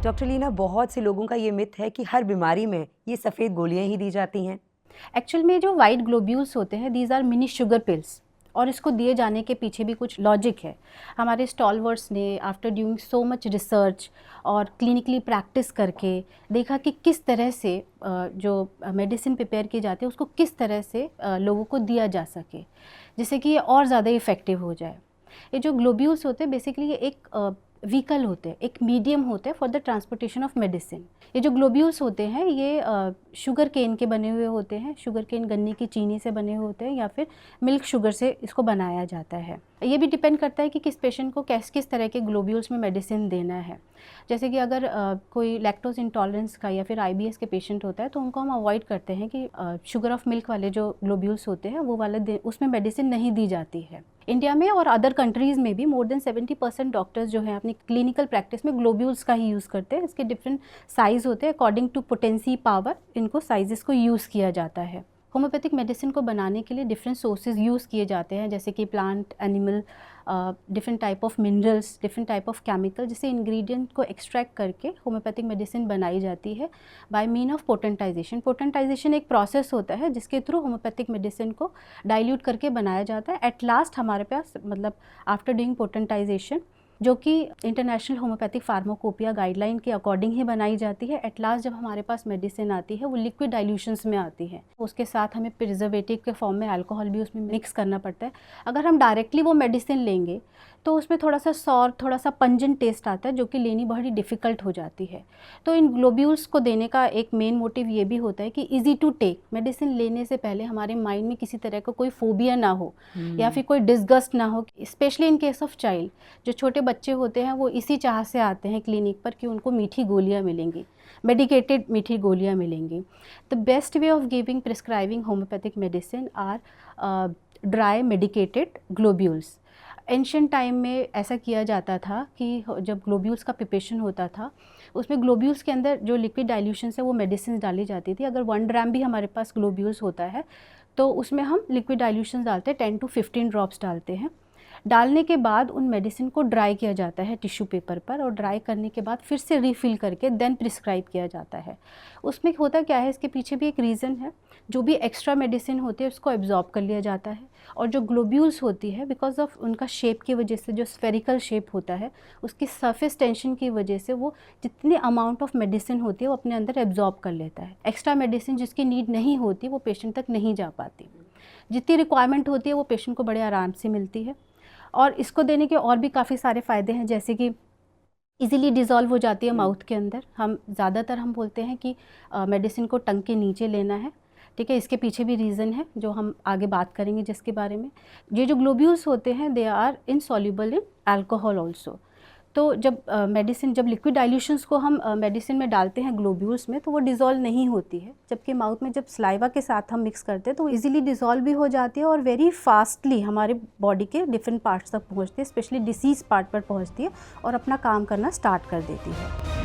Doctor Leena, बहुत से लोगों का ये मिथ है कि हर बीमारी में ये सफ़ेद गोलियां ही दी जाती हैं। एक्चुअल में जो वाइट ग्लोब्यूल्स होते हैं these are mini sugar pills, और इसको दिए जाने के पीछे भी कुछ लॉजिक है। हमारे स्टॉलवर्ड्स ने after doing so much research और क्लिनिकली प्रैक्टिस करके देखा कि किस तरह से जो मेडिसिन प्रिपेयर की जाती है उसको किस तरह से लोगों को दिया जा सके जिससे कि ये और ज़्यादा इफ़ेक्टिव हो जाए। ये जो ग्लोब्यूल्स होते हैं बेसिकली ये एक व्हीकल होते हैं, एक मीडियम होते हैं for the transportation of medicine. ये जो ग्लोब्यूल्स होते हैं ये शुगर केन के बने हुए होते हैं, शुगर केन गन्ने की चीनी से बने हुए होते हैं या फिर मिल्क शुगर से इसको बनाया जाता है। ये भी डिपेंड करता है कि किस पेशेंट को किस तरह के ग्लोब्यूल्स में मेडिसिन देना है। जैसे कि अगर कोई लैक्टोज इंटॉलरेंस का या फिर IBS के पेशेंट होता है तो उनको हम अवॉइड करते हैं कि शुगर ऑफ मिल्क वाले जो ग्लोब्यूल्स होते हैं वो वाले उसमें मेडिसिन नहीं दी जाती है। इंडिया में और अदर कंट्रीज़ में भी मोर देन 70% डॉक्टर्स जो हैं अपनी क्लिनिकल प्रैक्टिस में ग्लोब्यूल्स का ही यूज़ करते हैं। इसके डिफरेंट साइज़ होते हैं, अकॉर्डिंग टू पोटेंसी पावर इनको साइजेस को यूज़ किया जाता है। होम्योपैथिक मेडिसिन को बनाने के लिए डिफरेंट सोर्सेज यूज़ किए जाते हैं, जैसे कि plant, animal, different type of minerals, different type of chemical, जिससे इंग्रेडिएंट को एक्सट्रैक्ट करके होम्योपैथिक मेडिसिन बनाई जाती है by mean of potentization. Potentization एक प्रोसेस होता है जिसके थ्रू होम्योपैथिक मेडिसिन को डाइल्यूट करके बनाया जाता है। एट लास्ट हमारे पास मतलब आफ्टर डूइंग पोटेंटाइजेशन, जो कि इंटरनेशनल होम्योपैथिक फार्माकोपिया गाइडलाइन के अकॉर्डिंग ही बनाई जाती है, एट लास्ट जब हमारे पास मेडिसिन आती है वो लिक्विड डाइल्यूशंस में आती है। उसके साथ हमें प्रिजर्वेटिव के फॉर्म में अल्कोहल भी उसमें मिक्स करना पड़ता है। अगर हम डायरेक्टली वो मेडिसिन लेंगे तो उसमें थोड़ा सा सॉर, थोड़ा सा पंजेंट टेस्ट आता है जो कि लेनी बड़ी डिफ़िकल्ट हो जाती है। तो इन ग्लोब्यूल्स को देने का एक मेन मोटिव ये भी होता है कि ईजी टू टेक, मेडिसिन लेने से पहले हमारे माइंड में किसी तरह का कोई फोबिया ना हो या फिर कोई डिस्गस्ट ना हो। Specially in case of child, जो छोटे बच्चे होते हैं वो इसी चाह से आते हैं क्लिनिक पर कि उनको मीठी गोलियाँ मिलेंगी, मेडिकेटेड मीठी गोलियाँ मिलेंगी। The best way of giving prescribing homeopathic medicine are dry medicated globules. Ancient time में ऐसा किया जाता था कि जब ग्लोब्यूल्स का प्रिपरेशन होता था उसमें ग्लोब्यूल्स के अंदर जो लिक्विड डाइल्यूशन है वो मेडिसिन डाली जाती थी। अगर 1 ग्राम भी हमारे पास ग्लोब्यूल्स होता है तो उसमें हम लिक्विड डाइल्यूशन डालते हैं, 10 to 15 ड्रॉप्स डालते हैं। डालने के बाद उन मेडिसिन को ड्राई किया जाता है टिश्यू पेपर पर, और ड्राई करने के बाद फिर से रीफिल करके देन प्रिस्क्राइब किया जाता है। उसमें होता क्या है, इसके पीछे भी एक रीज़न है। जो भी एक्स्ट्रा मेडिसिन होती है उसको एब्जॉर्ब कर लिया जाता है, और जो ग्लोब्यूल्स होती है बिकॉज ऑफ उनका शेप की वजह से, जो स्फेरिकल शेप होता है उसकी सरफेस टेंशन की वजह से वो जितनी अमाउंट ऑफ मेडिसिन होती है वो अपने अंदर एब्जॉर्ब कर लेता है। एक्स्ट्रा मेडिसिन जिसकी नीड नहीं होती वो पेशेंट तक नहीं जा पाती, जितनी रिक्वायरमेंट होती है वो पेशेंट को बड़े आराम से मिलती है। और इसको देने के और भी काफ़ी सारे फ़ायदे हैं, जैसे कि इजीली डिज़ोल्व हो जाती है माउथ के अंदर। हम बोलते हैं कि मेडिसिन को टंग के नीचे लेना है, ठीक है। इसके पीछे भी रीज़न है जो हम आगे बात करेंगे जिसके बारे में। ये जो ग्लोब्यूल्स होते हैं they are insoluble in alcohol also. तो जब जब लिक्विड डाइल्यूशंस को हम मेडिसिन में डालते हैं ग्लोब्यूल्स में तो वो डिज़ोल्व नहीं होती है, जबकि माउथ में जब सलाइवा के साथ हम मिक्स करते हैं तो वो इजीली डिज़ोल्व भी हो जाती है और वेरी फास्टली हमारे बॉडी के डिफरेंट पार्ट्स तक पहुंचती है, स्पेशली डिसीज़ पार्ट पर पहुंचती है और अपना काम करना स्टार्ट कर देती है।